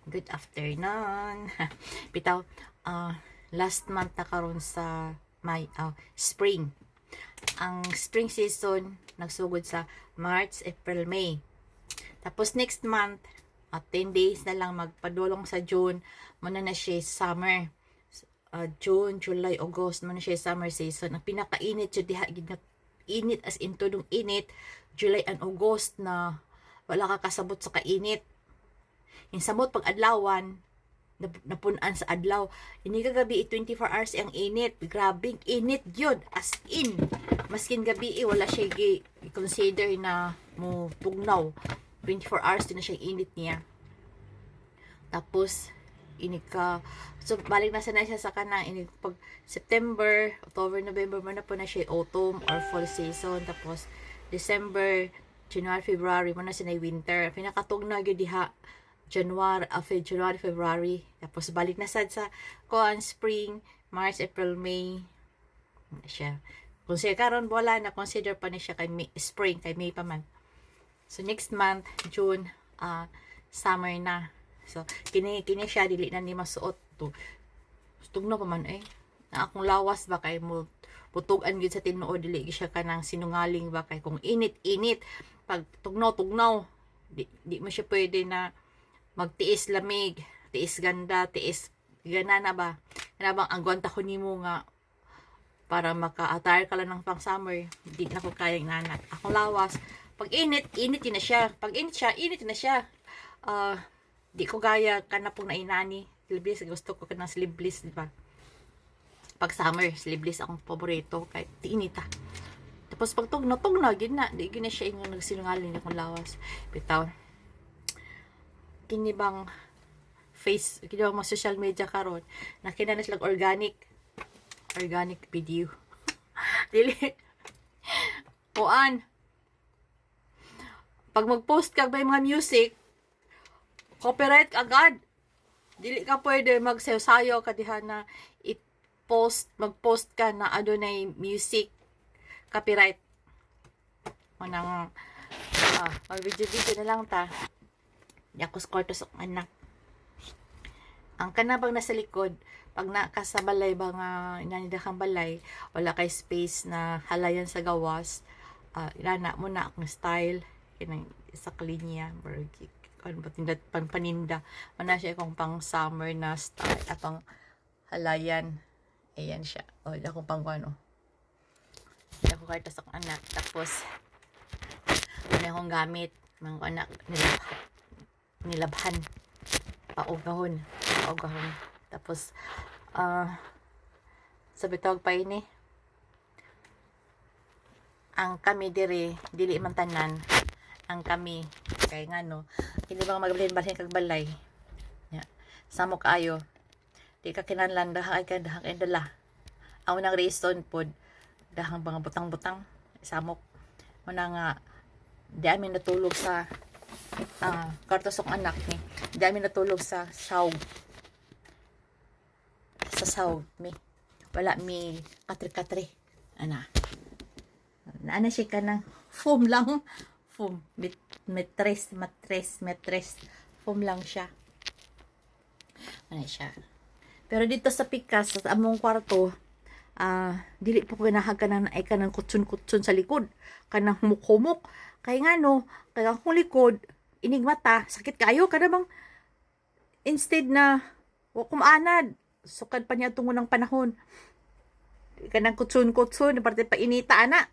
Good afternoon. Bitaw, last month na karon sa may spring. Ang spring season nagsugod sa March, April, May. Tapos next month, 10 days na lang magpadulong sa June, muna na siya summer. June, July, August, muna siya summer season. Ang pinakainit siya diha, init as in tudong init, July and August na wala ka kasabot sa kainit. Yung samot pag adlawan, napunan sa adlaw. Ini kagabi 24 hours ang init. Grabing init yun. As in. Maskin gabi wala siya i-consider na mo tugnaw. 24 hours din na siya init niya. Tapos, so balik na sana siya sa kanang pag September, October, November mo na po na siya autumn or fall season. Tapos, December, January, February mo na siya winter. Pinakatugnaw yun diha January, February. Tapos balik na sad sa spring, March, April, May. Siya. Kung siya karon wala na consider pa ni siya kay May, spring, kay May pa man. So next month, June, summer na. So kini siya dili na ni masuot to. Tugno pa man na akong lawas ba kay mo putugan gyud sa tinuod dili siya kanang sinungaling ba kay kung init pag tugnaw di mo siya pwede na magtiis lamig, tiis ganda, tiis ganana ba? Kana bang agwanta ko nimo nga para maka-attire ka lang ng pang summer, di na ko kayang nanat. Akong lawas, pag init na siya. Pag init na siya. Di ko gaya kana pong nainani. Sleeveless, gusto ko kanang sleeveless, di ba? Pag summer, sleeveless akong paborito kahit inita. Tapos pag tugnaw gid na, di gina siya ingon nagsinungaling akong lawas. Bitaw kini bang kini bang mga social media karon nakina sila organic video dili kuan pag mag-post ka ba mga music copyright agad, dili ka pwede magsayo-sayo ka diha na mag-post ka na adunay music copyright mo nang mag video na lang ta. Di ako skorto sa anak. Ang kanabang nasa likod, pag nakasabalay ba nga inanidakang balay, wala kay space na halayan sa gawas, ilana mo na akong style, kinang isa kalinya, ano ba tinda, paninda, mana siya akong pang summer na style, atong halayan, ayan siya, di akong pang ano, di ako karta sa anak, tapos, ano akong gamit, mga anak, nilabhan paugahon tapos sabi tawag pa ini ang kami dili man tanan ang kami kay ngano hindi ba magbalhin kag balay samo kaayo di ka kinahanglan dahang dala ang unang reason pod dahang mga butang-butang samok muna nga di amin natulog sa kartos ng anak ni dami natulog sa sahog mi wala mi katri ana siya ka ng foam lang mattress foam lang siya siya pero dito sa pikas sa among kwarto dili po ganahan ka na ay ka ng kutsun sa likod kanang humuk-humuk kay ngano kay akong likod inigmata sakit kayo kada bang instead na kumaanad sukad pa niya tungo ng panahon kanang kutsun parte pa inita ana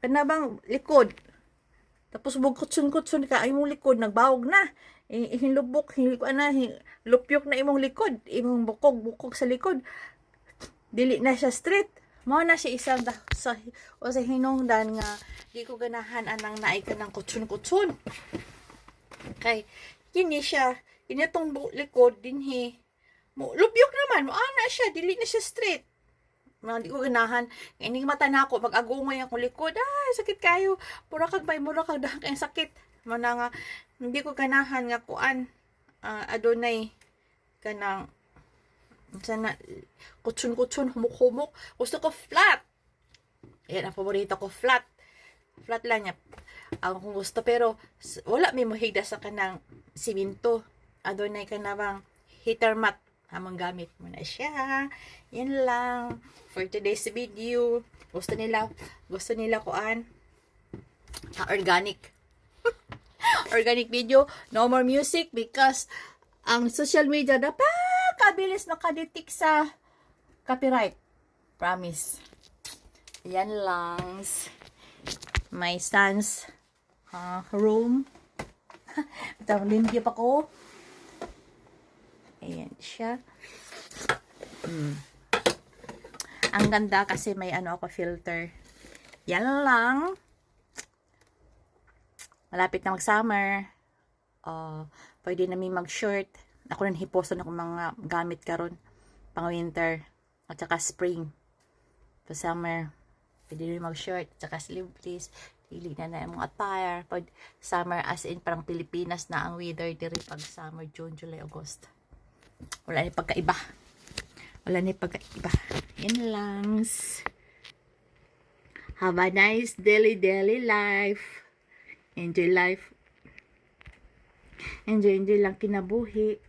kana bang likod tapos bug kutsun ka imong likod nagbawog na hinlubok lupyok na imong likod imong bukog sa likod dili na siya straight mao na siya isang sa hinungdan nga di ko ganahan anang naay ka ng kutsun kay kini siya initong likod dinhi mo lupyok naman mo ana siya dili na siya straight di ko ganahan ini mata na ako pag agungoy akong likod sakit kayo mura kag dahang kay sakit mana nga hindi ko ganahan nga kuan adunay kanang sana kutsun humuk gusto ko flat yan ang paborito ko flat lang niya ang gusto pero wala may mohigda sa kanang siminto adunay ka na bang heater mat, hamang gamit mo na siya. Yan lang for today's video. Gusto nila kuan organic organic video, no more music because ang social media napakabilis makadetect sa copyright. Promise. Yan lang. My son's room. Linggip ako. Ayan siya. Ang ganda kasi may ako filter. Yan lang. Malapit na mag-summer. Pwede namin mag-short. Ako rin hiposon ako mga gamit karon pang winter at saka spring. Pa summer. Pwede rin mag-short at saka sleeveless. Pili na yung mga attire. Pag summer as in parang Pilipinas na ang weather diri pag summer, June, July, August. Wala ni pagkaiba. Yan lang. Have a nice daily life. Enjoy life. Enjoy lang kinabuhi.